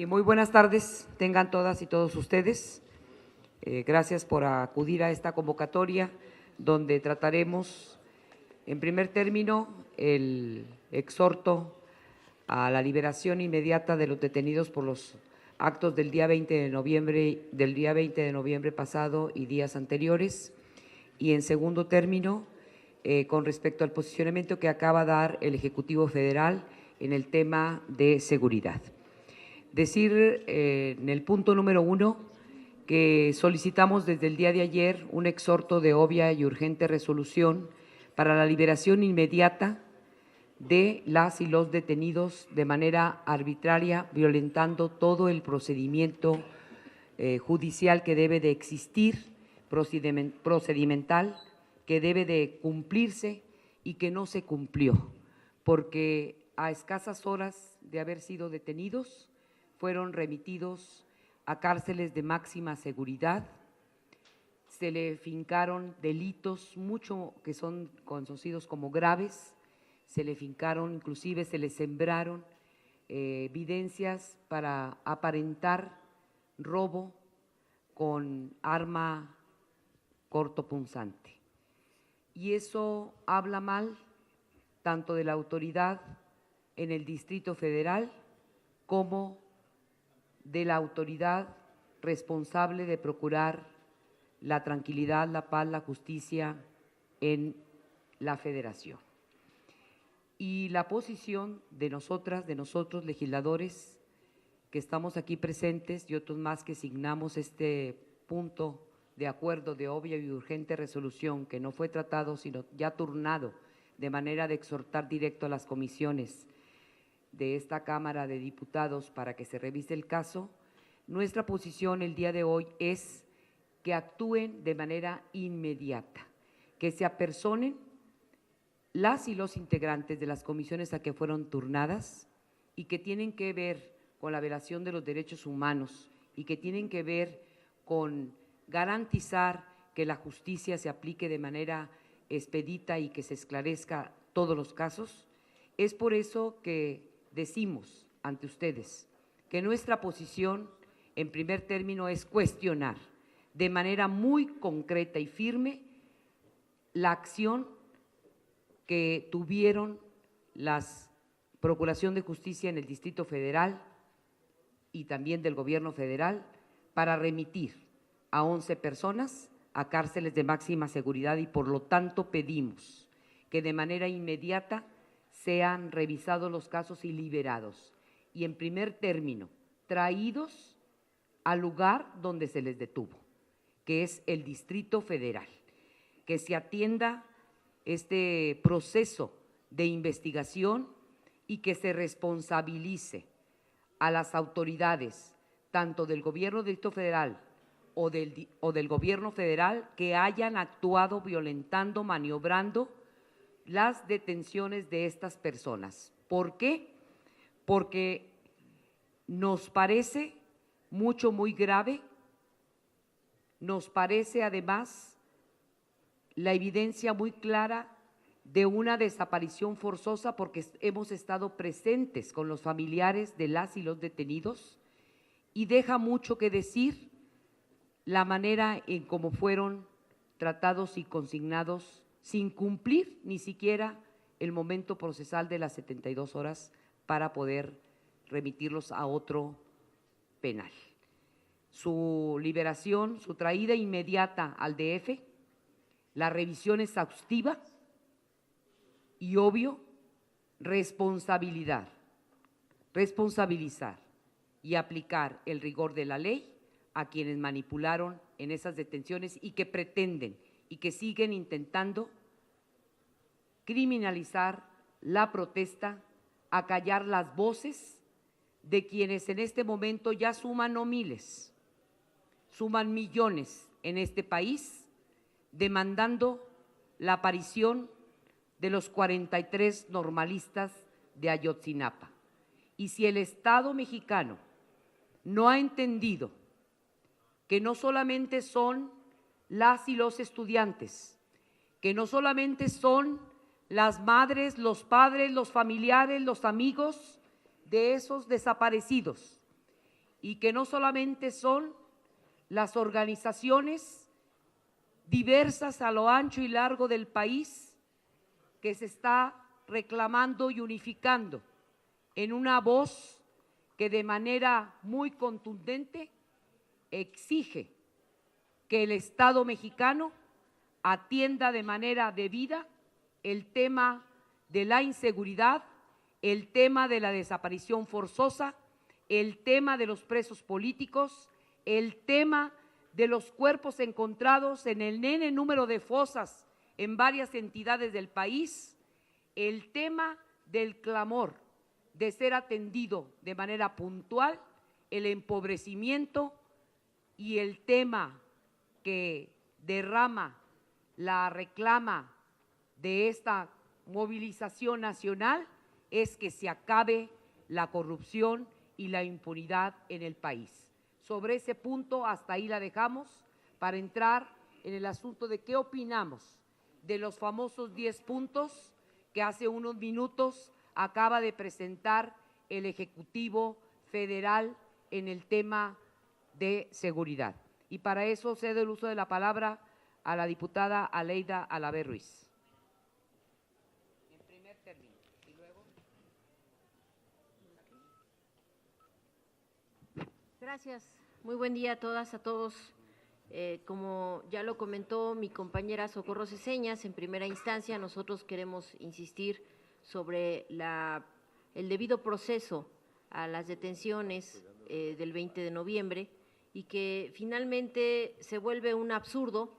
Sí, muy buenas tardes, tengan todas y todos ustedes. Gracias por acudir a esta convocatoria donde trataremos, en primer término, el exhorto a la liberación inmediata de los detenidos por los actos del día 20 de noviembre pasado y días anteriores. Y en segundo término, con respecto al posicionamiento que acaba de dar el Ejecutivo Federal en el tema de seguridad. Decir en el punto número 1 que solicitamos desde el día de ayer un exhorto de obvia y urgente resolución para la liberación inmediata de las y los detenidos de manera arbitraria, violentando todo el procedimiento judicial que debe de existir, procedimental, que debe de cumplirse y que no se cumplió, porque a escasas horas de haber sido detenidos, fueron remitidos a cárceles de máxima seguridad, se le fincaron delitos mucho que son conocidos como graves, se le fincaron, inclusive se le sembraron evidencias para aparentar robo con arma cortopunzante. Y eso habla mal tanto de la autoridad en el Distrito Federal como de la autoridad responsable de procurar la tranquilidad, la paz, la justicia en la Federación. Y la posición de nosotras, de nosotros legisladores que estamos aquí presentes y otros más que signamos este punto de acuerdo de obvia y urgente resolución que no fue tratado sino ya turnado de manera de exhortar directo a las comisiones de esta Cámara de Diputados para que se revise el caso, nuestra posición el día de hoy es que actúen de manera inmediata, que se apersonen las y los integrantes de las comisiones a que fueron turnadas y que tienen que ver con la violación de los derechos humanos y que tienen que ver con garantizar que la justicia se aplique de manera expedita y que se esclarezca todos los casos. Es por eso que decimos ante ustedes que nuestra posición en primer término es cuestionar de manera muy concreta y firme la acción que tuvieron las Procuración de Justicia en el Distrito Federal y también del Gobierno Federal para remitir a 11 personas a cárceles de máxima seguridad y por lo tanto pedimos que de manera inmediata sean revisados los casos y liberados y en primer término traídos al lugar donde se les detuvo, que es el Distrito Federal, que se atienda este proceso de investigación y que se responsabilice a las autoridades, tanto del Gobierno del Distrito Federal o del Gobierno Federal, que hayan actuado violentando, maniobrando las detenciones de estas personas. ¿Por qué? Porque nos parece muy grave, nos parece además la evidencia muy clara de una desaparición forzosa, porque hemos estado presentes con los familiares de las y los detenidos, y deja mucho que decir la manera en cómo fueron tratados y consignados sin cumplir ni siquiera el momento procesal de las 72 horas para poder remitirlos a otro penal. Su liberación, su traída inmediata al DF, la revisión exhaustiva y obvio, responsabilizar y aplicar el rigor de la ley a quienes manipularon en esas detenciones y que pretenden y que siguen intentando criminalizar la protesta, acallar las voces de quienes en este momento ya suman no miles, suman millones en este país, demandando la aparición de los 43 normalistas de Ayotzinapa. Y si el Estado mexicano no ha entendido que no solamente son las y los estudiantes, que no solamente son las madres, los padres, los familiares, los amigos de esos desaparecidos, y que no solamente son las organizaciones diversas a lo ancho y largo del país que se está reclamando y unificando en una voz que de manera muy contundente exige que el Estado mexicano atienda de manera debida el tema de la inseguridad, el tema de la desaparición forzosa, el tema de los presos políticos, el tema de los cuerpos encontrados en el nene número de fosas en varias entidades del país, el tema del clamor de ser atendido de manera puntual, el empobrecimiento y el tema que derrama la reclama de esta movilización nacional es que se acabe la corrupción y la impunidad en el país. Sobre ese punto, hasta ahí la dejamos para entrar en el asunto de qué opinamos de los famosos 10 puntos que hace unos minutos acaba de presentar el Ejecutivo Federal en el tema de seguridad. Y para eso cedo el uso de la palabra a la diputada Aleida Alavés Ruiz. En primer término. Y luego. Gracias. Muy buen día a todas, a todos. Como ya lo comentó mi compañera Socorro Ceseñas, en primera instancia nosotros queremos insistir sobre el debido proceso a las detenciones del 20 de noviembre y que finalmente se vuelve un absurdo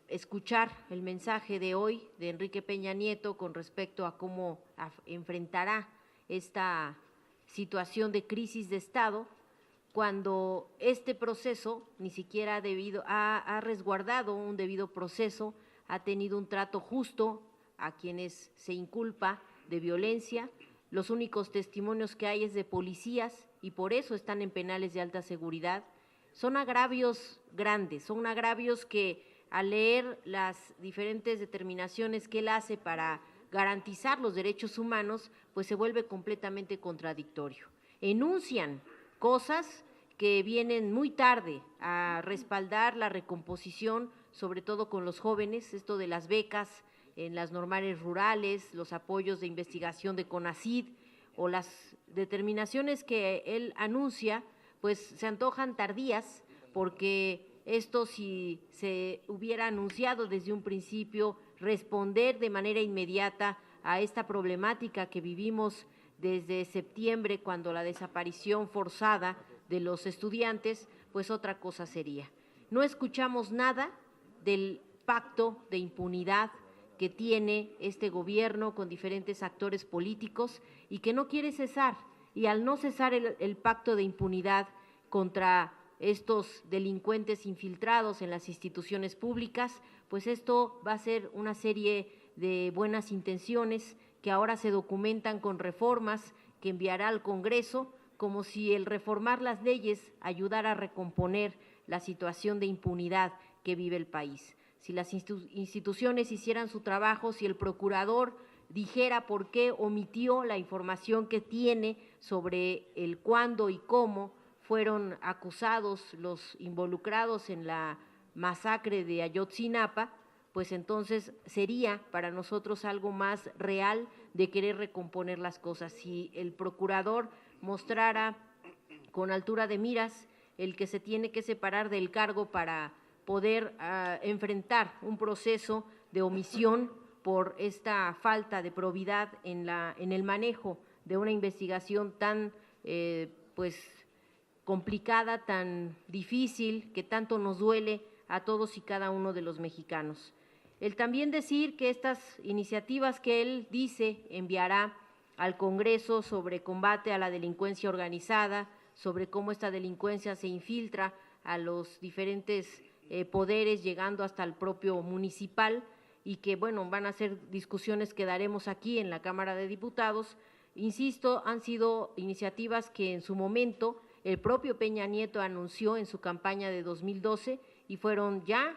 escuchar el mensaje de hoy de Enrique Peña Nieto con respecto a cómo enfrentará esta situación de crisis de Estado, cuando este proceso ni siquiera ha resguardado un debido proceso, ha tenido un trato justo a quienes se inculpa de violencia. Los únicos testimonios que hay es de policías y por eso están en penales de alta seguridad. Son agravios grandes, son agravios que al leer las diferentes determinaciones que él hace para garantizar los derechos humanos, pues se vuelve completamente contradictorio. Enuncian cosas que vienen muy tarde a respaldar la recomposición, sobre todo con los jóvenes, esto de las becas en las normales rurales, los apoyos de investigación de CONACYT o las determinaciones que él anuncia, pues se antojan tardías porque esto, si se hubiera anunciado desde un principio, responder de manera inmediata a esta problemática que vivimos desde septiembre, cuando la desaparición forzada de los estudiantes, pues otra cosa sería. No escuchamos nada del pacto de impunidad que tiene este gobierno con diferentes actores políticos y que no quiere cesar. Y al no cesar el pacto de impunidad contra estos delincuentes infiltrados en las instituciones públicas, pues esto va a ser una serie de buenas intenciones que ahora se documentan con reformas que enviará al Congreso, como si el reformar las leyes ayudara a recomponer la situación de impunidad que vive el país. Si las instituciones hicieran su trabajo, si el procurador dijera por qué omitió la información que tiene sobre el cuándo y cómo fueron acusados los involucrados en la masacre de Ayotzinapa, pues entonces sería para nosotros algo más real de querer recomponer las cosas. Si el procurador mostrara con altura de miras el que se tiene que separar del cargo para poder enfrentar un proceso de omisión por esta falta de probidad en el manejo de una investigación tan complicada, tan difícil, que tanto nos duele a todos y cada uno de los mexicanos. El también decir que estas iniciativas que él dice enviará al Congreso sobre combate a la delincuencia organizada, sobre cómo esta delincuencia se infiltra a los diferentes poderes, llegando hasta el propio municipal, y que, bueno, van a ser discusiones que daremos aquí en la Cámara de Diputados. Insisto, han sido iniciativas que en su momento el propio Peña Nieto anunció en su campaña de 2012 y fueron ya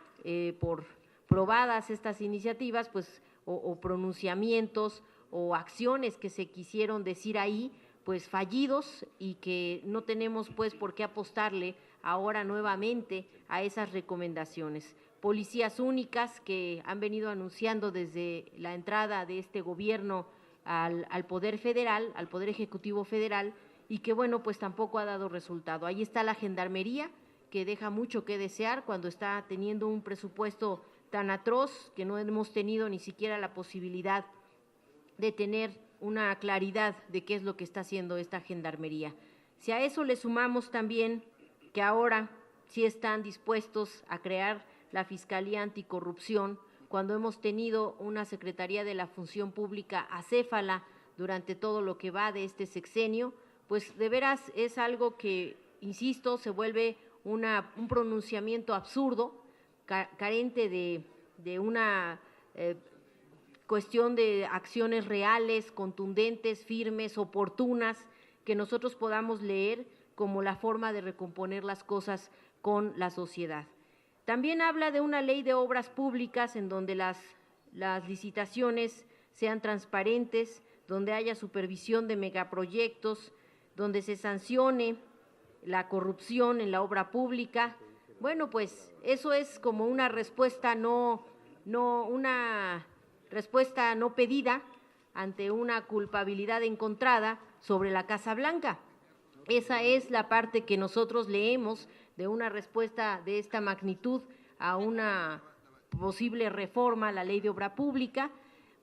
por probadas estas iniciativas, pues, o pronunciamientos o acciones que se quisieron decir ahí, pues fallidos y que no tenemos pues por qué apostarle ahora nuevamente a esas recomendaciones. Policías únicas que han venido anunciando desde la entrada de este gobierno al Poder Federal, al Poder Ejecutivo Federal, y que bueno, pues tampoco ha dado resultado. Ahí está la Gendarmería, que deja mucho que desear cuando está teniendo un presupuesto tan atroz que no hemos tenido ni siquiera la posibilidad de tener una claridad de qué es lo que está haciendo esta Gendarmería. Si a eso le sumamos también que ahora sí están dispuestos a crear la Fiscalía Anticorrupción, cuando hemos tenido una Secretaría de la Función Pública acéfala durante todo lo que va de este sexenio, pues de veras es algo que, insisto, se vuelve un pronunciamiento absurdo, carente de una cuestión de acciones reales, contundentes, firmes, oportunas, que nosotros podamos leer como la forma de recomponer las cosas con la sociedad. También habla de una ley de obras públicas en donde las licitaciones sean transparentes, donde haya supervisión de megaproyectos, donde se sancione la corrupción en la obra pública. Bueno, pues eso es como una respuesta no pedida ante una culpabilidad encontrada sobre la Casa Blanca. Esa es la parte que nosotros leemos de una respuesta de esta magnitud a una posible reforma a la Ley de Obra Pública,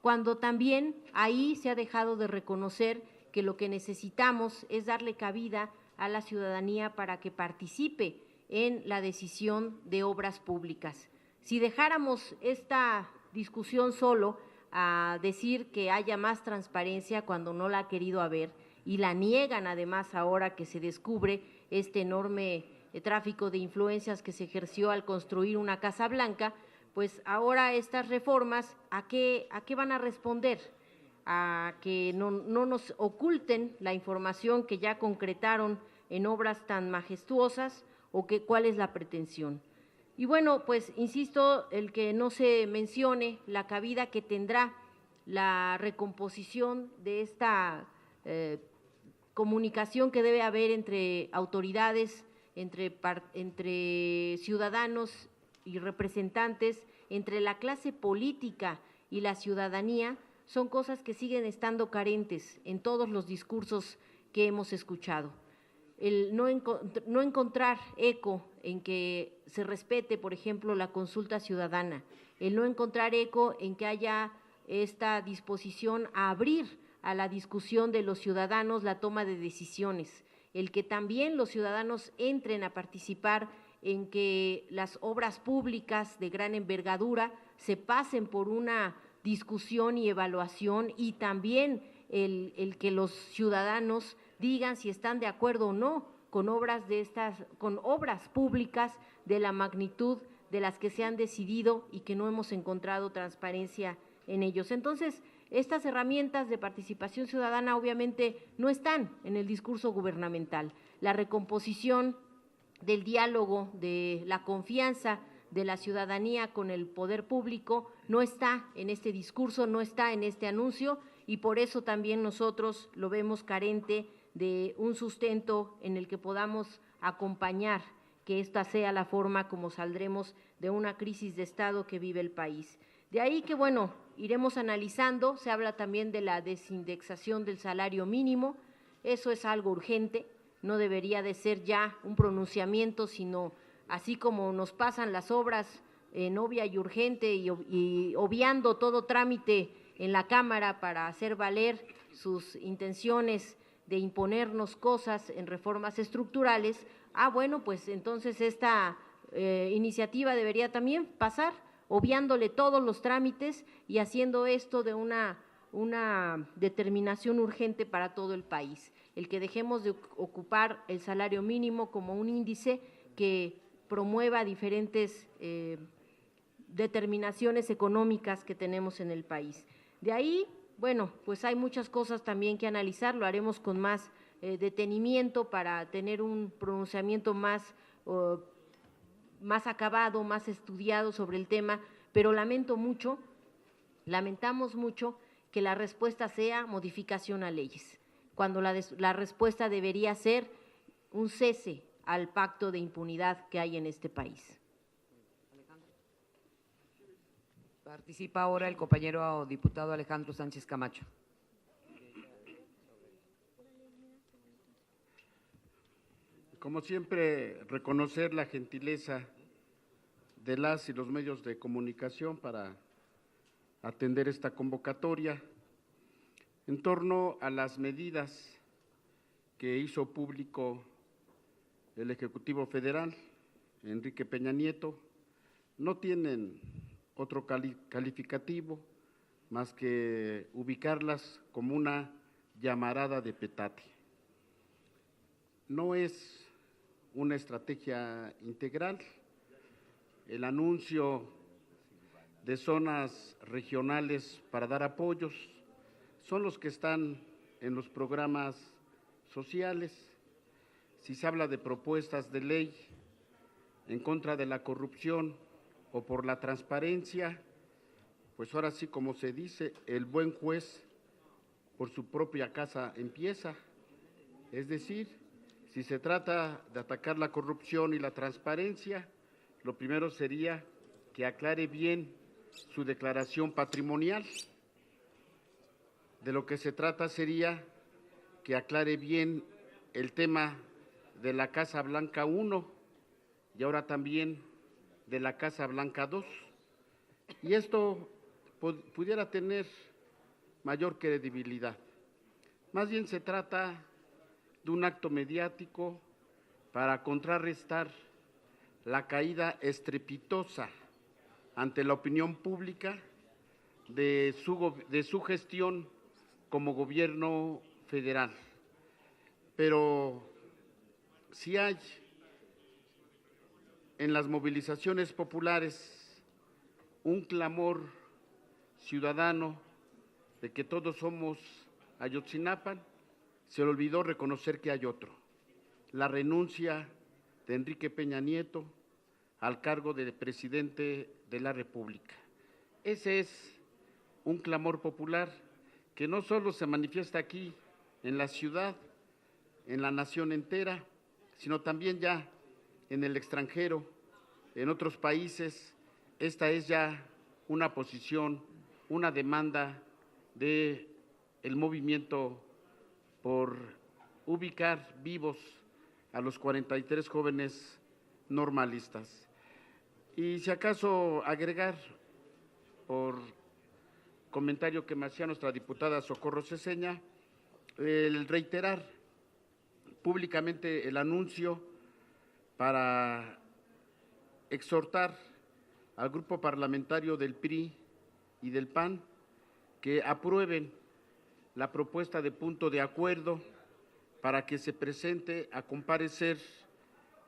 cuando también ahí se ha dejado de reconocer que lo que necesitamos es darle cabida a la ciudadanía para que participe en la decisión de obras públicas. Si dejáramos esta discusión solo a decir que haya más transparencia cuando no la ha querido haber, y la niegan además ahora que se descubre este enorme tráfico de influencias que se ejerció al construir una Casa Blanca, pues ahora estas reformas, ¿a qué van a responder? A que no nos oculten la información que ya concretaron en obras tan majestuosas, o que cuál es la pretensión. Y bueno, pues insisto, el que no se mencione la cabida que tendrá la recomposición de esta comunicación que debe haber entre autoridades, entre ciudadanos y representantes, entre la clase política y la ciudadanía, son cosas que siguen estando carentes en todos los discursos que hemos escuchado. El no encontrar eco en que se respete, por ejemplo, la consulta ciudadana, el no encontrar eco en que haya esta disposición a abrir a la discusión de los ciudadanos la toma de decisiones, el que también los ciudadanos entren a participar en que las obras públicas de gran envergadura se pasen por una discusión y evaluación, y también el que los ciudadanos digan si están de acuerdo o no con obras públicas de la magnitud de las que se han decidido y que no hemos encontrado transparencia en ellos. Entonces, estas herramientas de participación ciudadana obviamente no están en el discurso gubernamental. La recomposición del diálogo, de la confianza de la ciudadanía con el poder público no está en este discurso, no está en este anuncio, y por eso también nosotros lo vemos carente de un sustento en el que podamos acompañar que esta sea la forma como saldremos de una crisis de Estado que vive el país. De ahí que, bueno, iremos analizando. Se habla también de la desindexación del salario mínimo. Eso es algo urgente, no debería de ser ya un pronunciamiento, sino así como nos pasan las obras en obvia y urgente y obviando todo trámite en la Cámara para hacer valer sus intenciones de imponernos cosas en reformas estructurales. Bueno, pues entonces esta iniciativa debería también pasar, obviándole todos los trámites y haciendo esto de una determinación urgente para todo el país. El que dejemos de ocupar el salario mínimo como un índice que promueva diferentes determinaciones económicas que tenemos en el país. De ahí, bueno, pues hay muchas cosas también que analizar, lo haremos con más detenimiento para tener un pronunciamiento más acabado, más estudiado sobre el tema, pero lamentamos mucho que la respuesta sea modificación a leyes, cuando la respuesta debería ser un cese al pacto de impunidad que hay en este país. Participa ahora el compañero diputado Alejandro Sánchez Camacho. Como siempre, reconocer la gentileza de las y los medios de comunicación para atender esta convocatoria en torno a las medidas que hizo público el Ejecutivo Federal, Enrique Peña Nieto. No tienen otro calificativo más que ubicarlas como una llamarada de petate. No es una estrategia integral. El anuncio de zonas regionales para dar apoyos son los que están en los programas sociales. Si se habla de propuestas de ley en contra de la corrupción o por la transparencia, pues ahora sí, como se dice, el buen juez por su propia casa empieza. Es decir, si se trata de atacar la corrupción y la transparencia, lo primero sería que aclare bien su declaración patrimonial. De lo que se trata sería que aclare bien el tema de la Casa Blanca 1 y ahora también de la Casa Blanca 2. Y esto pudiera tener mayor credibilidad. Más bien se trata de un acto mediático para contrarrestar la caída estrepitosa ante la opinión pública de su gestión como gobierno federal. Pero si hay en las movilizaciones populares un clamor ciudadano de que todos somos Ayotzinapa, se le olvidó reconocer que hay otro: la renuncia de Enrique Peña Nieto al cargo de presidente de la República. Ese es un clamor popular que no solo se manifiesta aquí en la ciudad, en la nación entera, sino también ya en el extranjero, en otros países. Esta es ya una posición, una demanda del movimiento por ubicar vivos a los 43 jóvenes normalistas. Y si acaso agregar, por comentario que me hacía nuestra diputada Socorro Ceseña, el reiterar públicamente el anuncio para exhortar al grupo parlamentario del PRI y del PAN que aprueben la propuesta de punto de acuerdo para que se presente a comparecer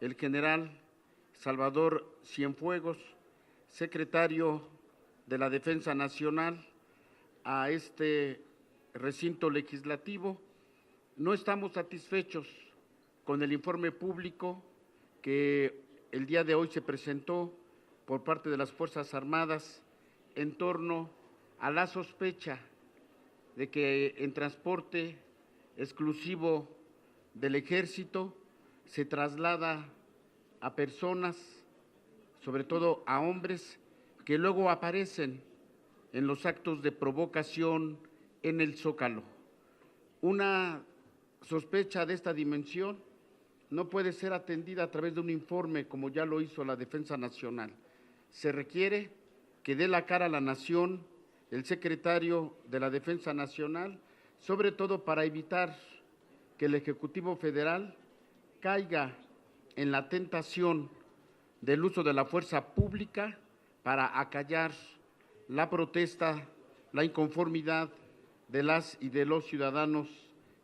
el general Salvador Cienfuegos, secretario de la Defensa Nacional, a este recinto legislativo. No estamos satisfechos con el informe público que el día de hoy se presentó por parte de las Fuerzas Armadas en torno a la sospecha de que en transporte exclusivo del Ejército se traslada a personas, sobre todo a hombres, que luego aparecen en los actos de provocación en el Zócalo. Una sospecha de esta dimensión no puede ser atendida a través de un informe como ya lo hizo la Defensa Nacional. Se requiere que dé la cara a la nación el secretario de la Defensa Nacional, sobre todo para evitar que el Ejecutivo Federal caiga en la tentación del uso de la fuerza pública para acallar la protesta, la inconformidad de las y de los ciudadanos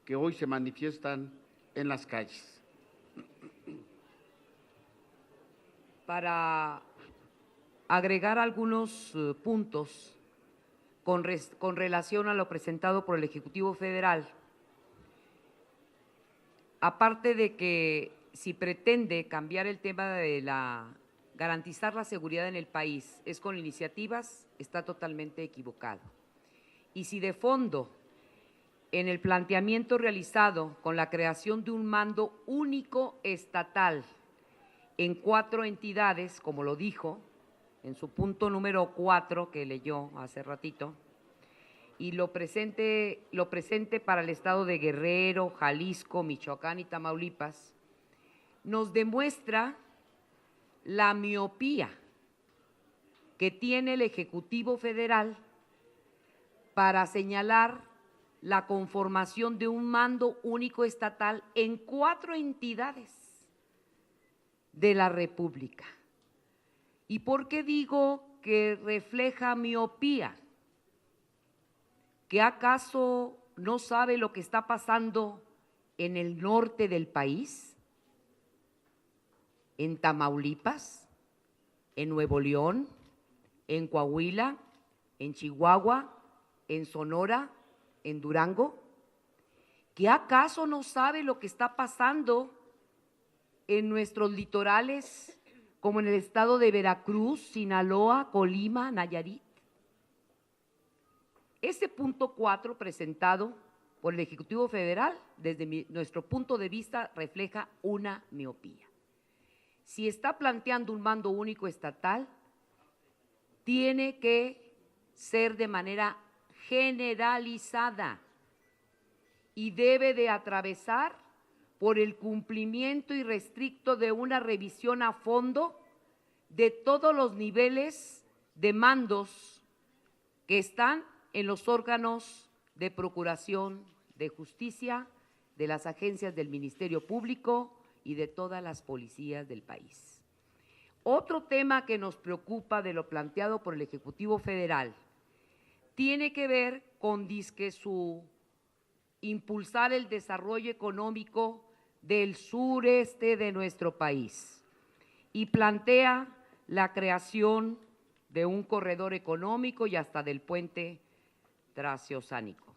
que hoy se manifiestan en las calles. Para agregar algunos puntos con relación a lo presentado por el Ejecutivo Federal, aparte de que si pretende cambiar el tema de garantizar la seguridad en el país es con iniciativas, está totalmente equivocado. Y si de fondo en el planteamiento realizado con la creación de un mando único estatal en 4 entidades, como lo dijo en su punto número 4 que leyó hace ratito, y lo presente para el estado de Guerrero, Jalisco, Michoacán y Tamaulipas, nos demuestra la miopía que tiene el Ejecutivo Federal para señalar la conformación de un mando único estatal en 4 entidades de la República. ¿Y por qué digo que refleja miopía? ¿Que acaso no sabe lo que está pasando en el norte del país? ¿En Tamaulipas? ¿En Nuevo León? ¿En Coahuila? ¿En Chihuahua? ¿En Sonora? ¿En Durango? ¿Que acaso no sabe lo que está pasando en nuestros litorales, como en el estado de Veracruz, Sinaloa, Colima, Nayarit? Ese punto 4 presentado por el Ejecutivo Federal, desde nuestro punto de vista, refleja una miopía. Si está planteando un mando único estatal, tiene que ser de manera generalizada y debe de atravesar por el cumplimiento irrestricto de una revisión a fondo de todos los niveles de mandos que están en los órganos de procuración de justicia, de las agencias del Ministerio Público y de todas las policías del país. Otro tema que nos preocupa de lo planteado por el Ejecutivo Federal tiene que ver con impulsar el desarrollo económico del sureste de nuestro país y plantea la creación de un corredor económico y hasta del puente transoceánico.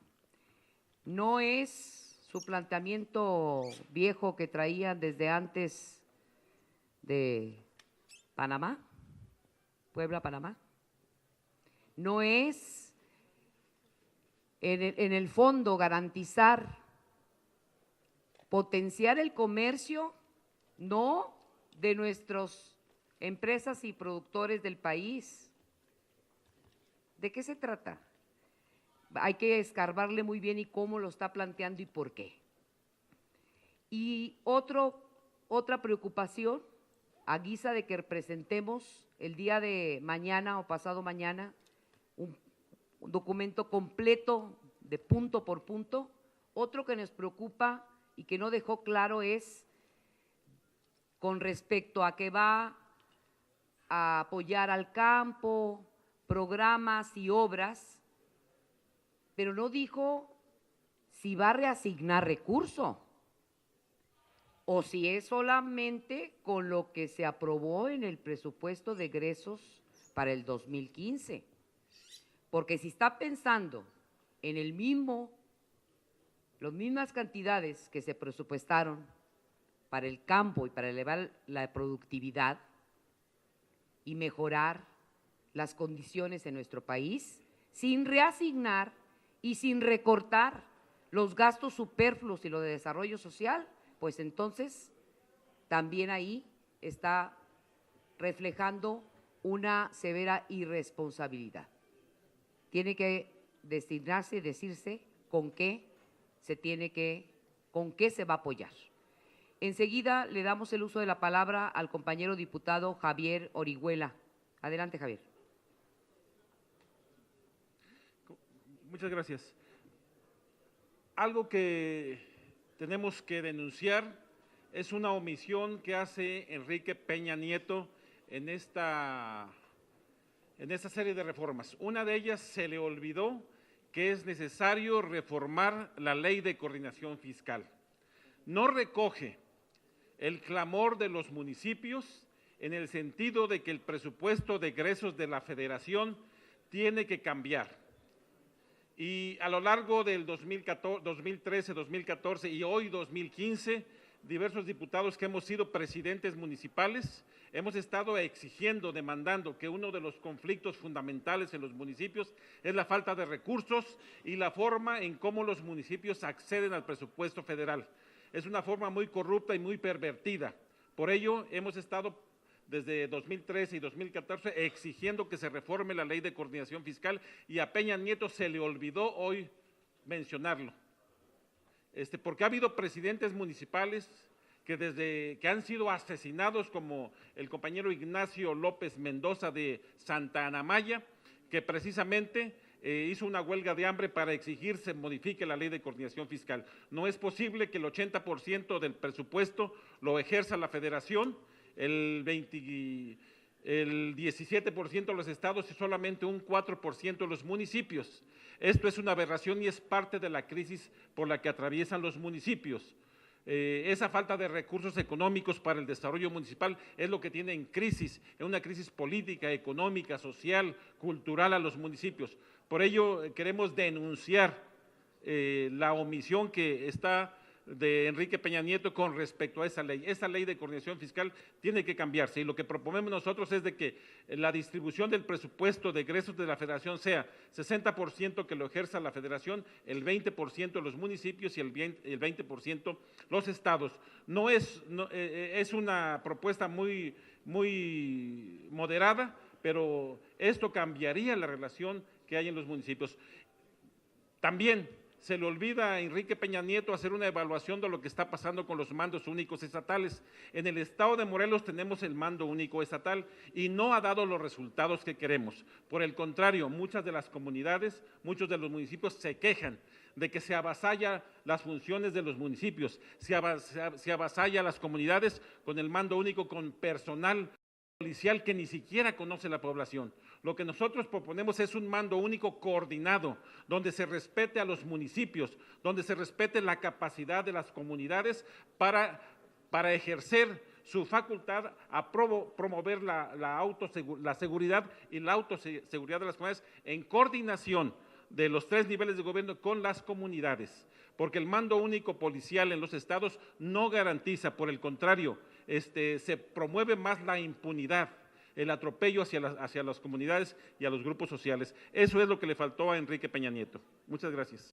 No es su planteamiento viejo que traían desde antes de Panamá, Puebla-Panamá. No es en el fondo garantizar, potenciar el comercio, no de nuestras empresas y productores del país. ¿De qué se trata? Hay que escarbarle muy bien y cómo lo está planteando y por qué. Y otra preocupación, a guisa de que presentemos el día de mañana o pasado mañana un documento completo de punto por punto. Otro que nos preocupa y que no dejó claro es con respecto a que va a apoyar al campo, programas y obras, pero no dijo si va a reasignar recursos o si es solamente con lo que se aprobó en el presupuesto de egresos para el 2015. Porque si está pensando en las mismas cantidades que se presupuestaron para el campo y para elevar la productividad y mejorar las condiciones en nuestro país, sin reasignar y sin recortar los gastos superfluos y lo de desarrollo social, pues entonces también ahí está reflejando una severa irresponsabilidad. Tiene que destinarse y decirse con qué se va a apoyar. Enseguida le damos el uso de la palabra al compañero diputado Javier Orihuela. Adelante, Javier. Muchas gracias. Algo que tenemos que denunciar es una omisión que hace Enrique Peña Nieto en esta serie de reformas. Una de ellas se le olvidó que es necesario reformar la Ley de Coordinación Fiscal. No recoge el clamor de los municipios en el sentido de que el presupuesto de egresos de la Federación tiene que cambiar. Y a lo largo del 2013, 2014 y hoy 2015, diversos diputados que hemos sido presidentes municipales, hemos estado exigiendo, demandando que uno de los conflictos fundamentales en los municipios es la falta de recursos y la forma en cómo los municipios acceden al presupuesto federal. Es una forma muy corrupta y muy pervertida. Por ello, hemos estado desde 2013 y 2014 exigiendo que se reforme la Ley de Coordinación Fiscal y a Peña Nieto se le olvidó hoy mencionarlo. Porque ha habido presidentes municipales que han sido asesinados, como el compañero Ignacio López Mendoza de Santa Ana Maya, que precisamente hizo una huelga de hambre para exigir se modifique la Ley de Coordinación Fiscal. No es posible que el 80% del presupuesto lo ejerza la Federación, el 17% de los estados y solamente un 4% de los municipios. Esto es una aberración y es parte de la crisis por la que atraviesan los municipios. Esa falta de recursos económicos para el desarrollo municipal es lo que tiene en crisis, en una crisis política, económica, social, cultural a los municipios. Por ello queremos denunciar la omisión que está de Enrique Peña Nieto con respecto a esa ley. Esa ley de coordinación fiscal tiene que cambiarse y lo que proponemos nosotros es de que la distribución del presupuesto de egresos de la Federación sea 60% que lo ejerza la Federación, el 20% los municipios y el 20% los estados. Es una propuesta muy moderada, pero esto cambiaría la relación que hay en los municipios. También se le olvida a Enrique Peña Nieto hacer una evaluación de lo que está pasando con los mandos únicos estatales. En el estado de Morelos tenemos el mando único estatal y no ha dado los resultados que queremos. Por el contrario, muchas de las comunidades, muchos de los municipios se quejan de que se avasalla las funciones de los municipios, se avasalla las comunidades con el mando único, con personal policial que ni siquiera conoce la población. Lo que nosotros proponemos es un mando único coordinado, donde se respete a los municipios, donde se respete la capacidad de las comunidades para ejercer su facultad a promover la seguridad y la autoseguridad de las comunidades en coordinación de los 3 niveles de gobierno con las comunidades, porque el mando único policial en los estados no garantiza, por el contrario, se promueve más la impunidad, el atropello hacia las comunidades y a los grupos sociales. Eso es lo que le faltó a Enrique Peña Nieto. Muchas gracias.